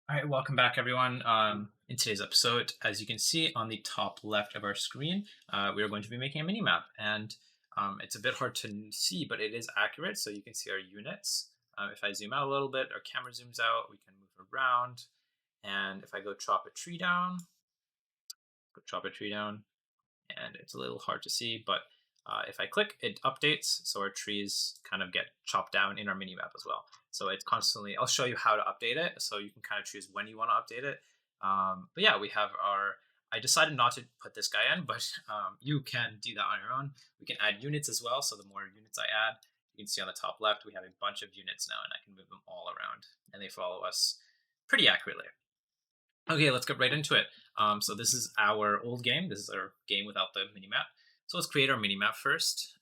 All right, welcome back, everyone. In today's episode, as you can see on the top left of our screen, we are going to be making a mini map, and it's a bit hard to see, but it is accurate. So you can see our units. If I zoom out a little bit, our camera zooms out. We can move around, and if I go chop a tree down, and it's a little hard to see, but if I click, it updates, so our trees kind of get chopped down in our mini map as well. So it's constantly, I'll show you how to update it, so you can kind of choose when you want to update it. But yeah, we have I decided not to put this guy in, but you can do that on your own. We can add units as well, so the more units I add, you can see on the top left, we have a bunch of units now, and I can move them all around, and they follow us pretty accurately. Okay, let's get right into it. So this is our old game. This is our game without the minimap. So let's create our minimap first.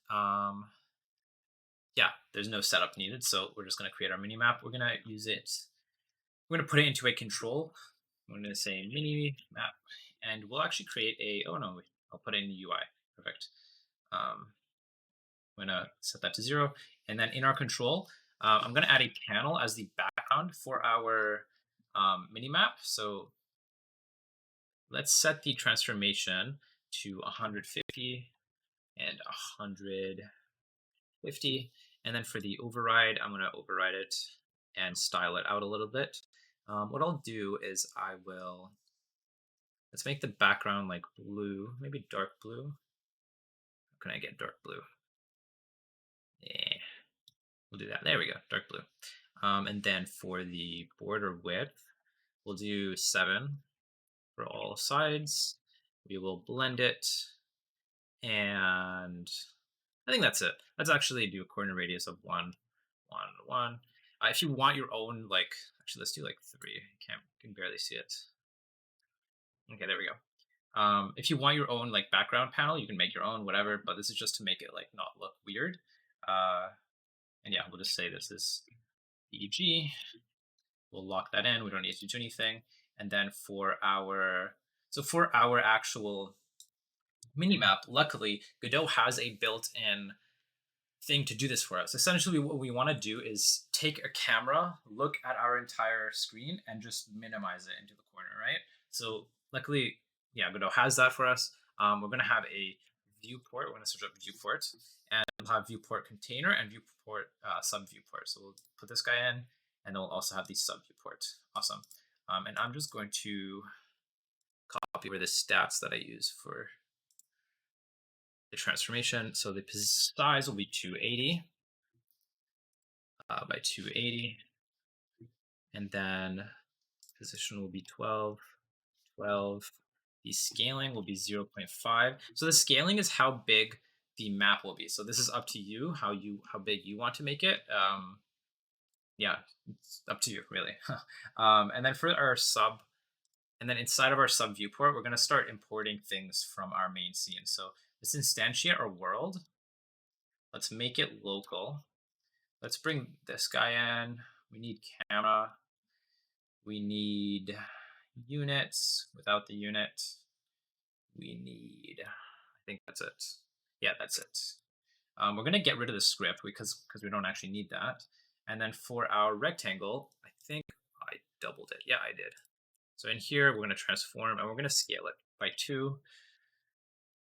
Yeah, there's no setup needed, so we're just going to create our minimap. We're going to use it. We're going to put it into a control. I'm going to say minimap, and we'll actually create a. Oh no, I'll put it in the UI. Perfect. I'm going to set that to 0, and then in our control, I'm going to add a panel as the background for our minimap. So let's set the transformation to 150 and 150. And then for the override, I'm going to override it and style it out a little bit. What I'll do is let's make the background like blue, maybe dark blue. How can I get dark blue? Yeah, we'll do that. There we go, dark blue. And then for the border width, we'll do 7 for all sides. We will blend it, and I think that's it. Let's actually do a corner radius of 1, 1, 1. If you want your own, actually, let's do like 3. Can barely see it. Okay, there we go. If you want your own background panel, you can make your own, whatever. But this is just to make it not look weird. And yeah, we'll just say this is EG. We'll lock that in. We don't need to do anything. And then for our actual minimap, luckily Godot has a built-in thing to do this for us. Essentially, what we want to do is take a camera, look at our entire screen, and just minimize it into the corner, right? So luckily, yeah, Godot has that for us. We're going to have a viewport. We're going to search up viewports, and we'll have viewport container and viewport sub viewport. So we'll put this guy in, and then we'll also have the sub viewport. Awesome. And I'm just going to copy over the stats that I use for the transformation. So the size will be 280 by 280, and then position will be 12, 12. The scaling will be 0.5. So the scaling is how big the map will be. So this is up to you how big you want to make it. Yeah, it's up to you really. And then for our sub, and then inside of our sub viewport, we're going to start importing things from our main scene. So let's instantiate our world. Let's make it local. Let's bring this guy in. We need camera. We need units. Without the unit, we need, I think that's it. Yeah, that's it. We're going to get rid of the script because we don't actually need that. And then for our rectangle, I think I doubled it. Yeah, I did. So in here, we're going to transform, and we're going to scale it by 2.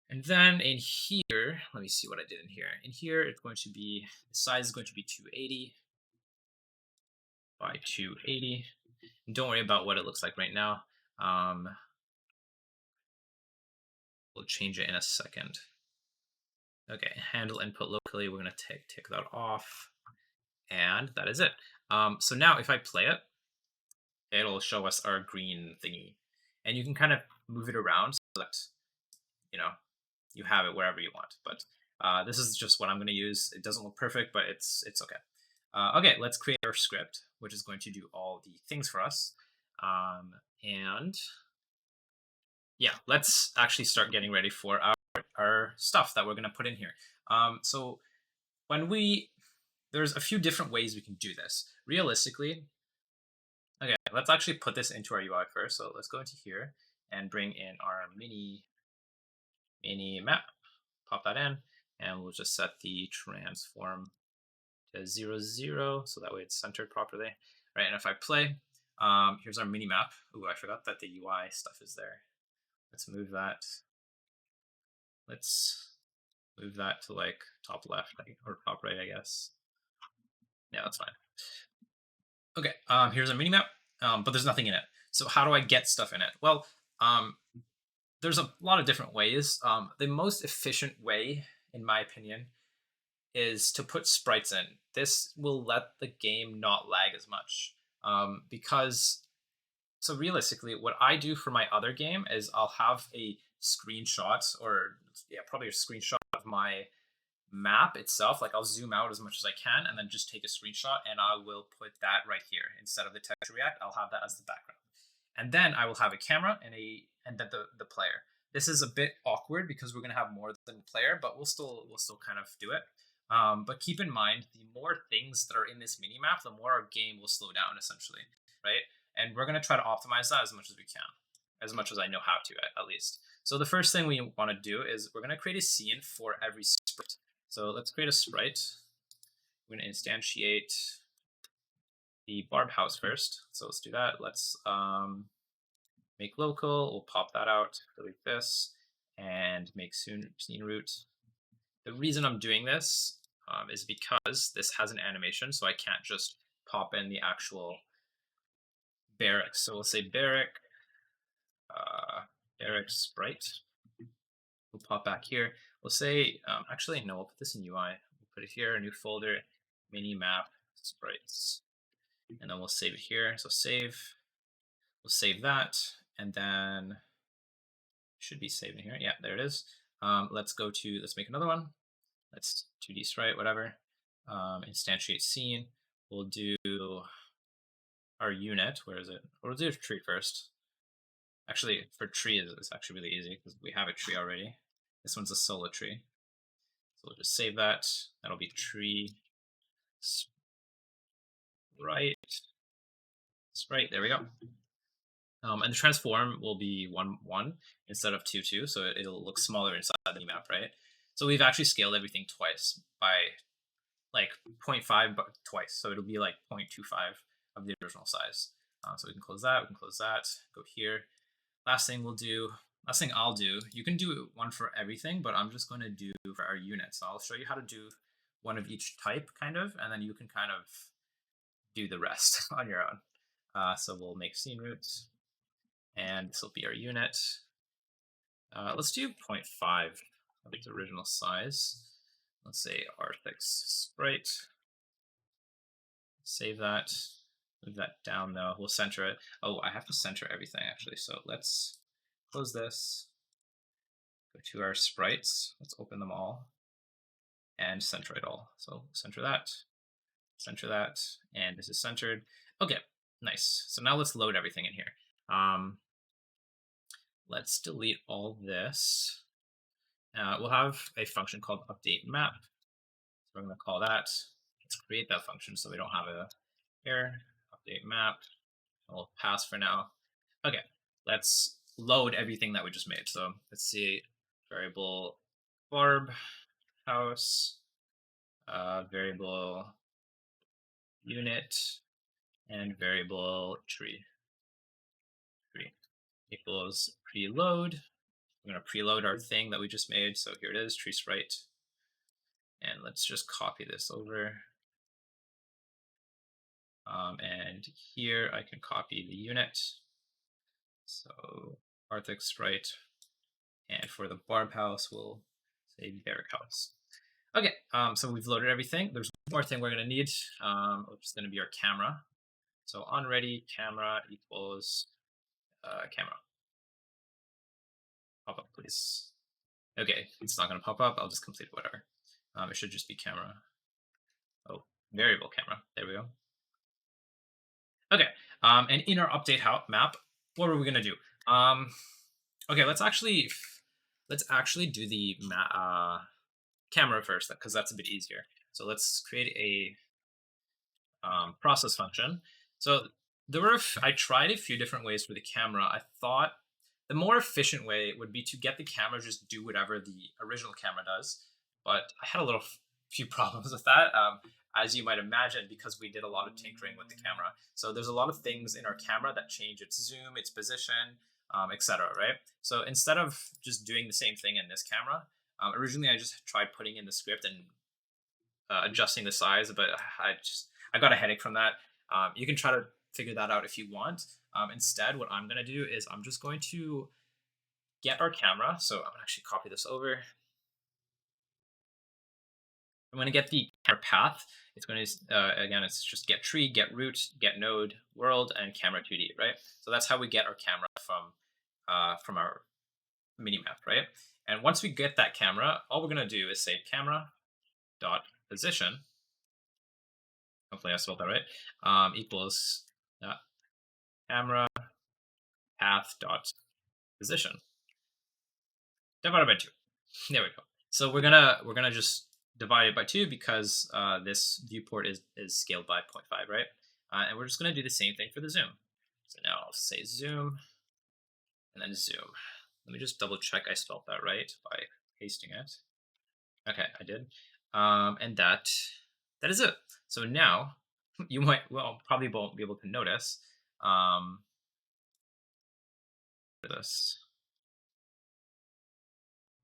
And then in here, let me see what I did in here. In here, it's going to be, the size is going to be 280 by 280. And don't worry about what it looks like right now. We'll change it in a second. Okay, handle input locally. We're going to take that off. And that is it. So now if I play it, it'll show us our green thingy. And you can kind of move it around so that, you have it wherever you want. But this is just what I'm going to use. It doesn't look perfect, but it's okay. Okay, let's create our script, which is going to do all the things for us. And yeah, let's actually start getting ready for our stuff that we're going to put in here. So there's a few different ways we can do this. Realistically, okay, let's actually put this into our UI first. So let's go into here and bring in our mini map, pop that in, and we'll just set the transform to 0, 0, so that way it's centered properly. Right, and if I play, Here's our mini map. Ooh, I forgot that the UI stuff is there. Let's move that. Let's move that to like top left or top right, I guess. Yeah, that's fine. Okay, here's a mini map, but there's nothing in it. So how do I get stuff in it? Well, there's a lot of different ways. The most efficient way, in my opinion, is to put sprites in. This will let the game not lag as much. Because, so realistically, what I do for my other game is I'll have a screenshot, or yeah, probably a screenshot of my map itself. Like I'll zoom out as much as I can and then just take a screenshot, and I will put that right here instead of the texture react. I'll have that as the background, and then I will have a camera and then the player. This is a bit awkward because we're going to have more than player, but we'll still kind of do it. But keep in mind, the more things that are in this mini map, the more our game will slow down, essentially, right? And we're going to try to optimize that as much as we can, as much as I know how to, at least. So the first thing we want to do is we're going to create a scene for every sprite. So let's create a sprite. We're going to instantiate the barb house first. So let's do that. Let's make local. We'll pop that out, delete this, and make scene root. The reason I'm doing this is because this has an animation, so I can't just pop in the actual barracks. So we'll say barrack sprite. We'll pop back here. We'll say, actually, no, we'll put this in UI. We'll put it here, a new folder, MiniMap sprites. And then we'll save it here. So save. We'll save that. And then should be saving here. Yeah, there it is. Let's make another one. Let's 2D sprite, whatever. Instantiate scene. We'll do our unit. Where is it? We'll do a tree first. Actually, for tree, it's actually really easy because we have a tree already. This one's a solo tree. So we'll just save that. That'll be tree sprite. There we go. And the transform will be 1, 1 instead of 2, 2. So it'll look smaller inside the map, right? So we've actually scaled everything twice by like 0.5 but twice. So it'll be like 0.25 of the original size. So we can close that. We can close that. Go here. Last thing I'll do, you can do one for everything, but I'm just going to do for our units. So I'll show you how to do one of each type, kind of, and then you can kind of do the rest on your own. So we'll make scene roots, and this will be our unit. Let's do 0.5 of its original size. Let's say R6 sprite. Save that. Move that down though. We'll center it. Oh, I have to center everything actually. So let's close this. Go to our sprites. Let's open them all and center it all. So center that, and this is centered. Okay, nice. So now let's load everything in here. Let's delete all this. We'll have a function called update map. So we're going to call that. Let's create that function so we don't have a error. Update map. We'll pass for now. Okay, let's load everything that we just made. So let's see, variable barb house, variable unit, and variable tree equals preload. We're going to preload our thing that we just made. So here it is, tree sprite. And let's just copy this over. And here I can copy the unit. So Arctic sprite. And for the barb house, we'll say barrack house. Okay, so we've loaded everything. There's one more thing we're going to need, which is going to be our camera. So onReady camera equals camera. Pop up, please. Okay, it's not going to pop up. I'll just complete whatever. It should just be camera. Oh, variable camera. There we go. Okay, and in our update map, what are we going to do? Okay, let's actually do the camera first, because that's a bit easier. So let's create a process function. So I tried a few different ways for the camera. I thought the more efficient way would be to get the camera just do whatever the original camera does, but I had a few problems with that. as you might imagine, because we did a lot of tinkering with the camera. So there's a lot of things in our camera that change its zoom, its position, etc. Right? So instead of just doing the same thing in this camera, originally I just tried putting in the script and adjusting the size, but I got a headache from that. You can try to figure that out if you want. Instead, what I'm gonna do is I'm just going to get our camera. So I'm gonna actually copy this over. I'm going to get the camera path. It's going to, again, it's just get tree, get root, get node, world, and camera 2D, right? So that's how we get our camera from our MiniMap, right? And once we get that camera, all we're going to do is say camera dot position. Hopefully I spelled that right. Equals camera path dot position divided by 2. There we go. So we're gonna just divide it by 2 because this viewport is scaled by 0.5, right? And we're just gonna do the same thing for the zoom. So now I'll say zoom and then zoom. Let me just double check I spelled that right by pasting it. Okay, I did. And that is it. So now you probably won't be able to notice this.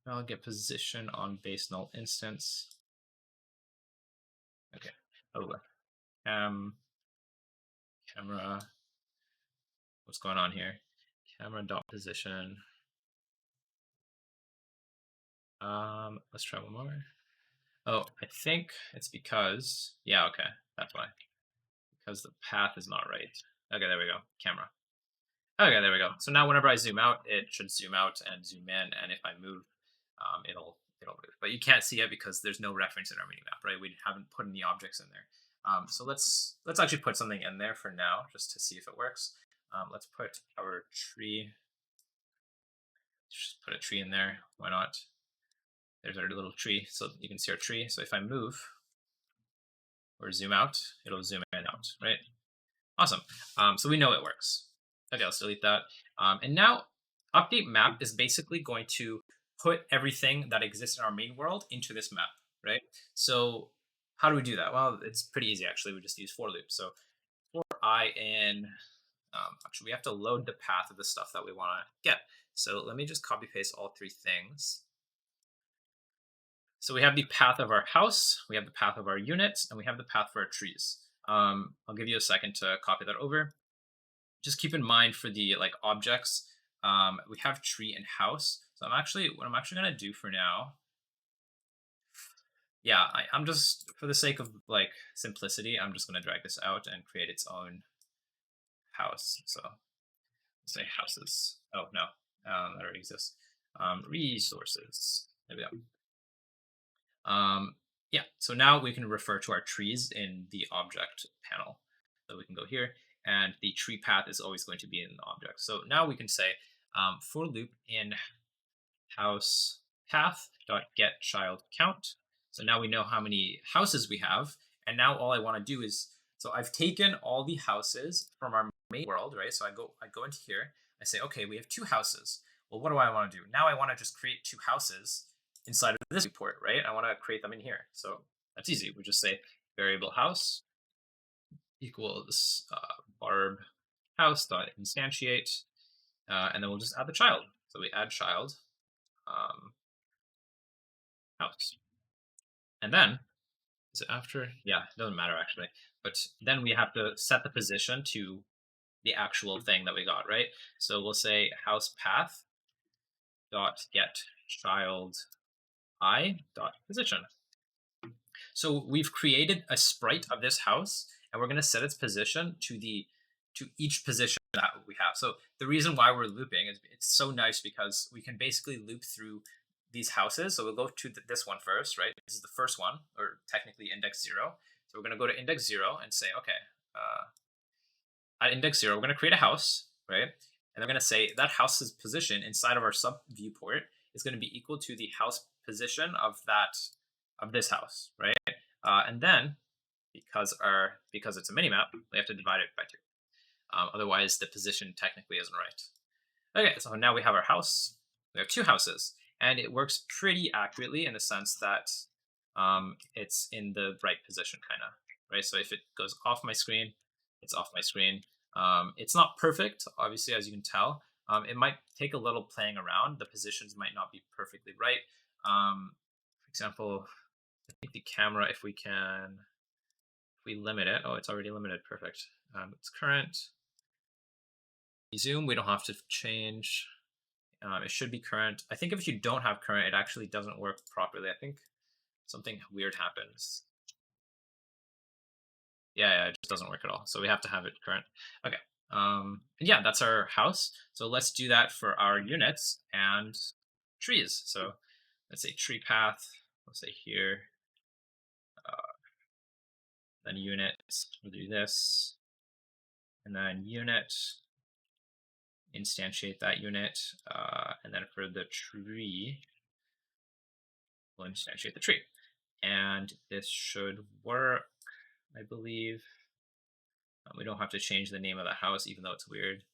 I'll get position on base null instance. Okay. Oh, camera. What's going on here? Camera dot position. Let's try one more. Oh, I think it's because, yeah, okay, that's why. Because the path is not right. Okay, there we go. Camera. Okay, there we go. So now whenever I zoom out, it should zoom out and zoom in, and if I move, it'll move. But you can't see it because there's no reference in our MiniMap, right? We haven't put any objects in there. So let's actually put something in there for now, just to see if it works. Let's put our tree. Just put a tree in there. Why not? There's our little tree, so you can see our tree. So if I move or zoom out, it'll zoom in and out, right? Awesome. So we know it works. Okay, let's delete that. And now update map is basically going to put everything that exists in our main world into this map, right? So how do we do that? Well, it's pretty easy actually. We just use for loop. So for I in, actually we have to load the path of the stuff that we want to get. So let me just copy paste all 3 things. So we have the path of our house, we have the path of our units, and we have the path for our trees. I'll give you a second to copy that over. Just keep in mind for the objects, we have tree and house. So what I'm actually gonna do for now, yeah, I'm just, for the sake of simplicity, I'm just gonna drag this out and create its own house. So let's say houses. Oh no, that already exists. Resources. There we go. Yeah, so now we can refer to our trees in the object panel. So we can go here, and the tree path is always going to be in the object. So now we can say for loop in house path dot get child count. So now we know how many houses we have, and now all I want to do is, so I've taken all the houses from our main world, right? So I go into here, I say, okay, we have 2 houses. Well, what do I want to do? Now I want to just create 2 houses inside of this viewport, right? I want to create them in here. So that's easy. We just say variable house equals barb house dot instantiate, and then we'll just add the child. So we add child house, and then is it after? Yeah, it doesn't matter actually. But then we have to set the position to the actual thing that we got, right? So we'll say house path dot get child I dot position. So we've created a sprite of this house, and we're going to set its position to each position that we have. So the reason why we're looping is it's so nice because we can basically loop through these houses. So we'll go to this one first, right? This is the first one, or technically index 0. So we're going to go to index 0 and say, okay, at index 0, we're going to create a house, right? And we're going to say that house's position inside of our sub viewport is going to be equal to the house position of this house, right? And then because it's a minimap, we have to divide it by 2. Otherwise, the position technically isn't right. Okay, so now we have our house. We have 2 houses, and it works pretty accurately in the sense that it's in the right position, kind of, right? So if it goes off my screen, it's off my screen. It's not perfect, obviously, as you can tell. It might take a little playing around. The positions might not be perfectly right. For example, I think the camera, if we limit it, oh, it's already limited, perfect. It's current. Zoom, we don't have to change. It should be current. I think if you don't have current, it actually doesn't work properly. I think something weird happens. Yeah, it just doesn't work at all. So we have to have it current. Okay. And yeah, that's our house. So let's do that for our units and trees. So let's say tree path. Let's say here. Then units. We'll do this. And then unit. Instantiate that unit. And then for the tree, we'll instantiate the tree. And this should work, I believe. We don't have to change the name of the house, even though it's weird.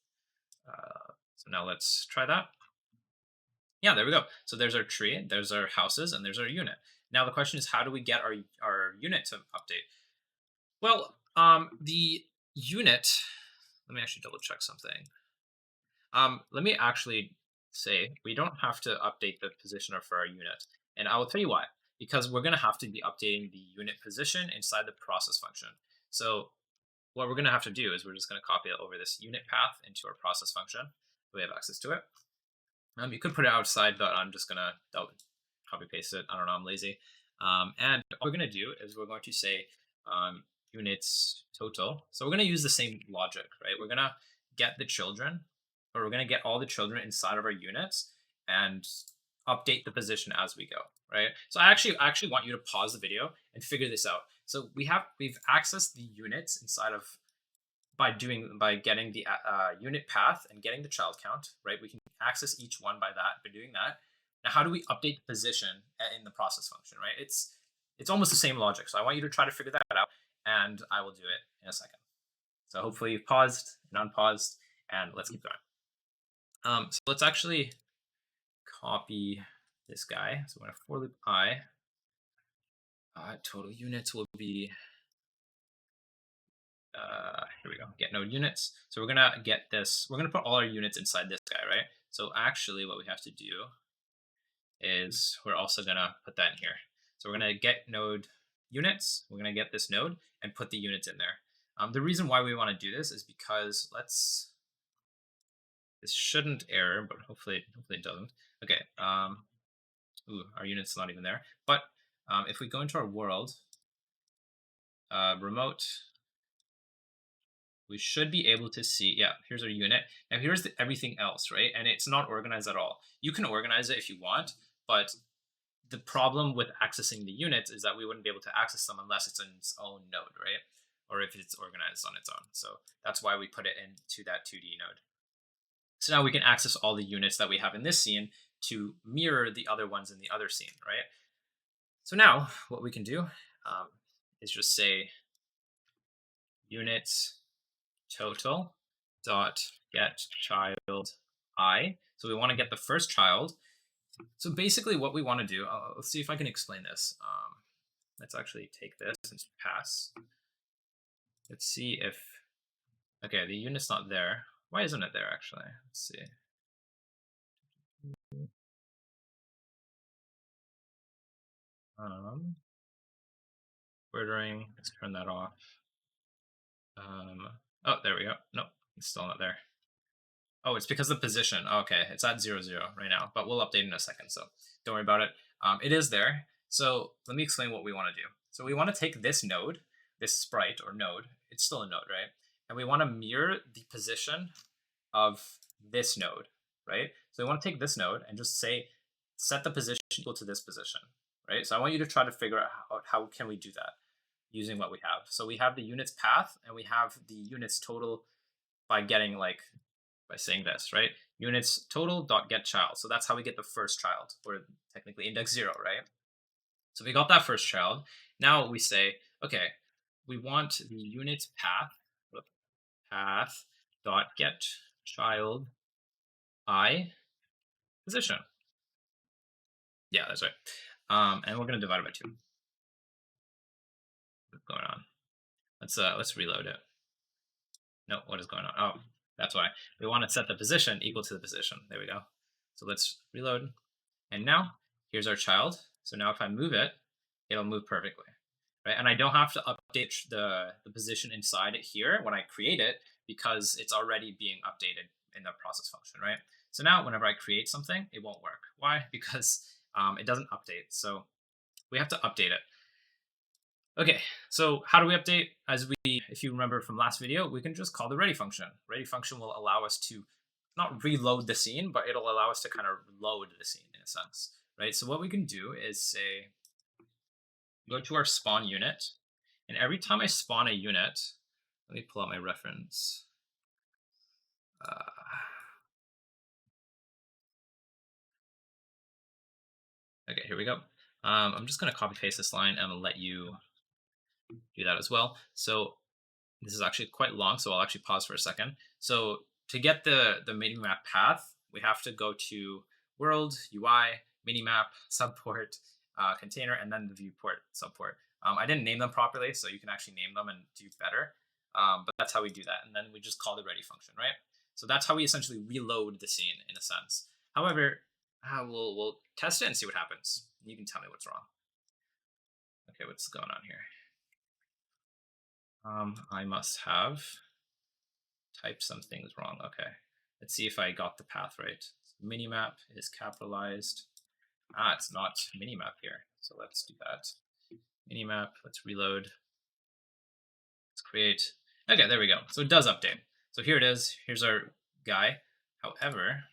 So now let's try that. Yeah, there we go. So there's our tree, there's our houses, and there's our unit. Now the question is, how do we get our unit to update? Well, the unit, let me actually double check something. Let me actually say we don't have to update the positioner for our unit. And I will tell you why. Because we're going to have to be updating the unit position inside the process function. So what we're going to have to do is we're just going to copy it over this unit path into our process function. We have access to it. You could put it outside, but I'm just going to copy paste it. I don't know, I'm lazy. And what we're going to do is we're going to say units total. So we're going to use the same logic, right? We're going to get the children, or we're going to get all the children inside of our units and update the position as we go, right? So I actually want you to pause the video and figure this out. So we've accessed the units inside of by getting the unit path and getting the child count, right? We can access each one by doing that. Now, how do we update the position in the process function, right? It's almost the same logic. So I want you to try to figure that out, and I will do it in a second. So hopefully you've paused and unpaused, and let's keep going. So let's actually copy this guy. So we're going to for loop I. Total units will be here we go, get node units. So we're gonna get this, we're gonna put all our units inside this guy, right? So actually what we have to do is we're also gonna put that in here. So we're gonna get node units, we're gonna get this node and put the units in there. The reason why we want to do this is because this shouldn't error, but hopefully it doesn't. Okay, our unit's not even there. But if we go into our world, remote, we should be able to see, yeah, here's our unit. Now here's everything else, right? And it's not organized at all. You can organize it if you want, but the problem with accessing the units is that we wouldn't be able to access them unless it's in its own node, right? Or if it's organized on its own. So that's why we put it into that 2D node. So now we can access all the units that we have in this scene to mirror the other ones in the other scene, right? So now what we can do is just say units total dot get child I. So we want to get the first child. So basically what we want to do, let's see if I can explain this. Let's actually take this and pass. Let's see if, okay, the unit's not there. Why isn't it there actually? Let's see. Ordering, let's turn that off. Oh, there we go. Nope, it's still not there. Oh, it's because of the position. Okay, it's at 0, 0 right now, but we'll update in a second, so don't worry about it. It is there. So let me explain what we want to do. So we want to take this node, this sprite or node, it's still a node, right? And we want to mirror the position of this node, right? So we want to take this node and just say, set the position equal to this position, right? So I want you to try to figure out how can we do that using what we have. So we have the units path and we have the units total by getting by saying this, right? Units total dot get child. So that's how we get the first child, or technically index 0, right? So we got that first child. Now we say, okay, we want the units path dot get child I position. Yeah, that's right. And we're going to divide it by 2. going on? Let's reload it. No, what is going on? Oh, that's why. We want to set the position equal to the position. There we go. So let's reload. And now here's our child. So now if I move it, it'll move perfectly. Right? And I don't have to update the position inside it here when I create it because it's already being updated in the process function, right? So now whenever I create something, it won't work. Why? Because it doesn't update. So we have to update it. Okay, so how do we update? If you remember from last video, we can just call the ready function. Ready function will allow us to not reload the scene, but it'll allow us to kind of load the scene in a sense, right? So what we can do is say, go to our spawn unit, and every time I spawn a unit, let me pull out my reference. Okay, here we go. I'm just going to copy paste this line and I'm going to let you do that as well. So this is actually quite long, so I'll actually pause for a second. So to get the MiniMap path, we have to go to world, UI, MiniMap, subport, container, and then the viewport subport. I didn't name them properly, so you can actually name them and do better. But that's how we do that. And then we just call the ready function, right? So that's how we essentially reload the scene in a sense. However, we'll test it and see what happens. You can tell me what's wrong. Okay, what's going on here? I must have typed some things wrong. Okay, let's see if I got the path right. MiniMap is capitalized. It's not MiniMap here. So let's do that. MiniMap, let's reload. Let's create. Okay, there we go. So it does update. So here it is. Here's our guy. However,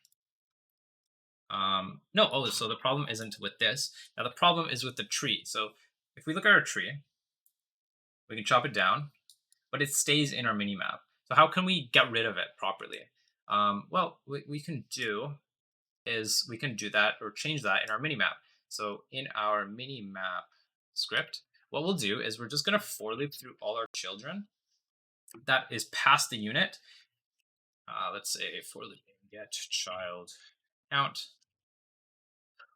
no, so the problem isn't with this. Now the problem is with the tree. So if we look at our tree, we can chop it down, but it stays in our MiniMap. So how can we get rid of it properly? Well, what we can do is we can do that or change that in our MiniMap. So in our MiniMap script, what we'll do is we're just going to for loop through all our children that is past the unit. Let's say for loop get child count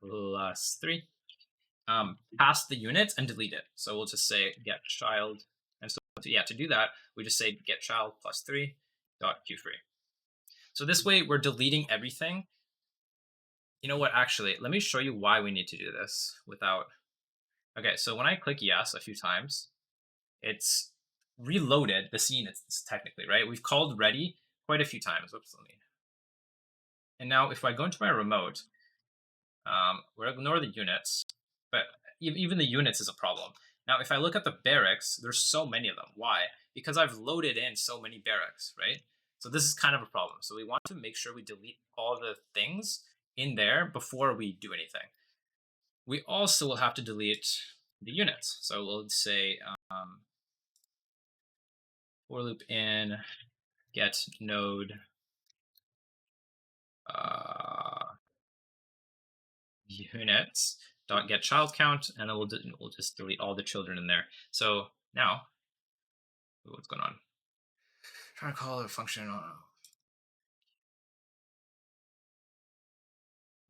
plus 3 past the unit and delete it. So we'll just say get child. And so yeah, to do that, we just say get child plus 3 dot q3. So this way we're deleting everything. You know what, actually, let me show you why we need to do this without. Okay, so when I click yes a few times, it's reloaded the scene. It's technically, right? We've called ready quite a few times. Whoops, let me. And now if I go into my remote, we'll ignore the units, but even the units is a problem. Now, if I look at the barracks, there's so many of them. Why? Because I've loaded in so many barracks, right? So this is kind of a problem. So we want to make sure we delete all the things in there before we do anything. We also will have to delete the units. So we'll say for loop in get node units dot get child count, and then we'll just delete all the children in there. So now, what's going on? Trying to call a function.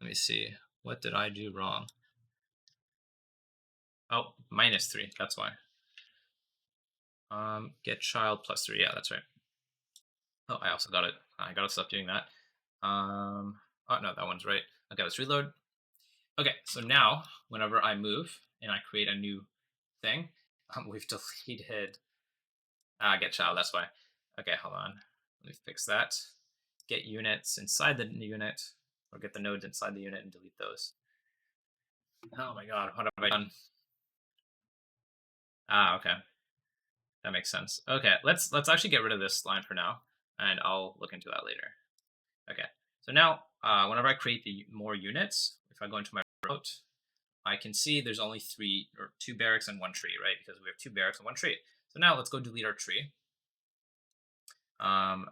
Let me see. What did I do wrong? Oh, -3. That's why. Get child plus 3. Yeah, that's right. Oh, I also got it. I gotta stop doing that. Oh no, that one's right. Okay, let's reload. Okay, so now whenever I move and I create a new thing, we've deleted get child. That's why. Okay, hold on. Let me fix that. Get units inside the unit, or get the nodes inside the unit and delete those. Oh my god, what have I done? Okay. That makes sense. Okay, let's actually get rid of this line for now, and I'll look into that later. Okay, so now whenever I create the more units, if I go into my remote, I can see there's only 2 barracks and 1 tree, right? Because we have 2 barracks and 1 tree. So now let's go delete our tree. And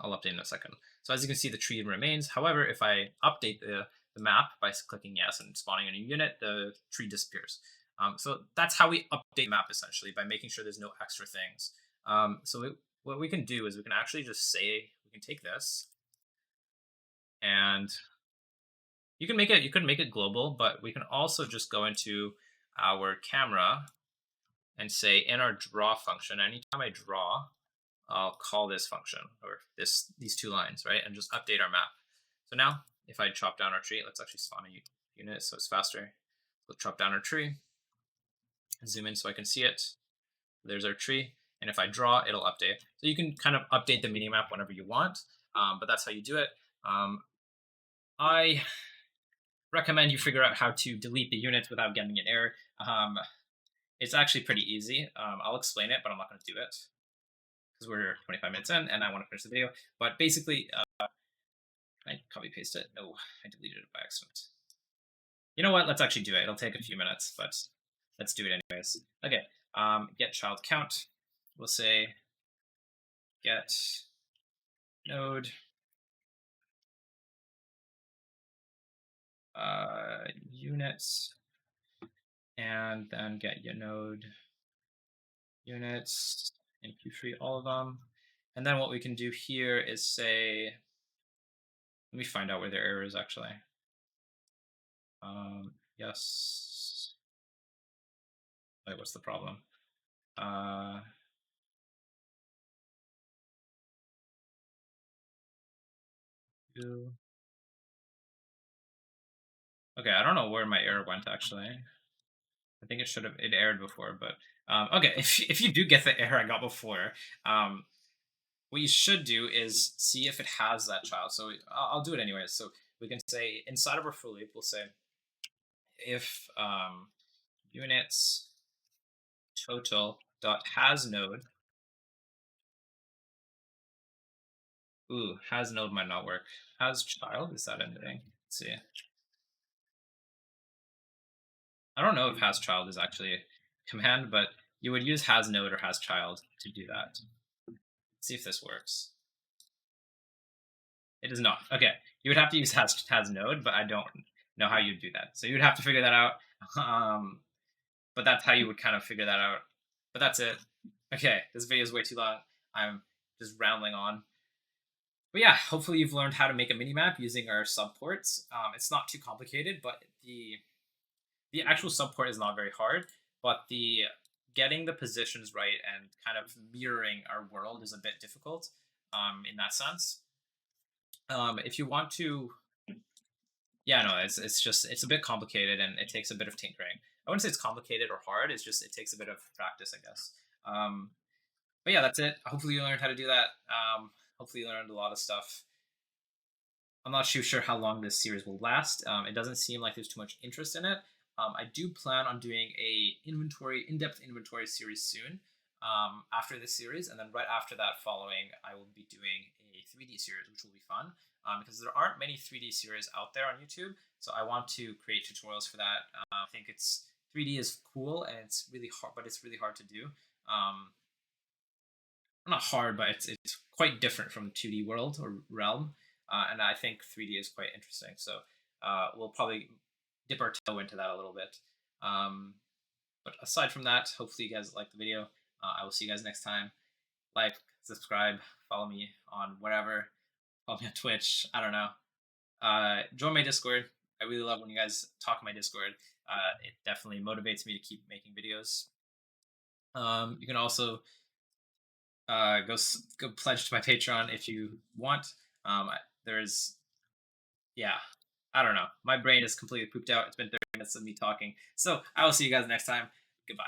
I'll update in a second. So as you can see, the tree remains. However, if I update the map by clicking yes and spawning a new unit, the tree disappears. So that's how we update the map, essentially, by making sure there's no extra things. What we can do is we can actually just say, we can take this, and you can make it global, but we can also just go into our camera and say in our draw function, anytime I draw, I'll call this function or these two lines, right? And just update our map. So now if I chop down our tree, let's actually spawn a unit so it's faster. We'll chop down our tree, zoom in so I can see it. There's our tree. And if I draw, it'll update. So you can kind of update the minimap whenever you want, but that's how you do it. I recommend you figure out how to delete the units without getting an error. It's actually pretty easy. I'll explain it, but I'm not going to do it because we're 25 minutes in and I want to finish the video. But basically, can I copy paste it? No, I deleted it by accident. You know what? Let's actually do it. It'll take a few minutes, but let's do it anyways. Okay, get child count. We'll say get node units, and then get your node units in Q3, all of them. And then what we can do here is say, let me find out where the error is actually. Yes. Wait, what's the problem? Okay, I don't know where my error went actually. I think it errored before, but okay, if you do get the error I got before, what you should do is see if it has that child. So I'll do it anyways. So we can say inside of our for loop, we'll say if units total dot has node. Ooh, has node might not work. Has child, is that anything? Let's see. I don't know if has child is actually a command, but you would use has node or has child to do that. Let's see if this works. It is not. Okay, you would have to use has node, but I don't know how you'd do that. So you would have to figure that out. But that's how you would kind of figure that out. But that's it. Okay, this video is way too long. I'm just rambling on. But yeah, hopefully you've learned how to make a minimap using our subports. It's not too complicated, but the actual subport is not very hard. But the getting the positions right and kind of mirroring our world is a bit difficult in that sense. If you want to, yeah, no, it's a bit complicated and it takes a bit of tinkering. I wouldn't say it's complicated or hard. It's just it takes a bit of practice, I guess. But yeah, that's it. Hopefully you learned how to do that. Hopefully you learned a lot of stuff. I'm not too sure how long this series will last. It doesn't seem like there's too much interest in it. I do plan on doing a in-depth inventory series soon after this series, and then right after that following, I will be doing a 3D series, which will be fun because there aren't many 3D series out there on YouTube. So I want to create tutorials for that. I think 3D is cool and it's really hard, but it's really hard to do. Not hard, but it's quite different from 2D world or realm, and I think 3D is quite interesting. So we'll probably dip our toe into that a little bit. But aside from that, hopefully you guys like the video. I will see you guys next time. Like, subscribe, follow me on whatever. Follow me on Twitch. I don't know. Join my Discord. I really love when you guys talk in my Discord. It definitely motivates me to keep making videos. You can also go pledge to my Patreon if you want. Yeah, I don't know. My brain is completely pooped out. It's been 30 minutes of me talking. So I will see you guys next time. Goodbye.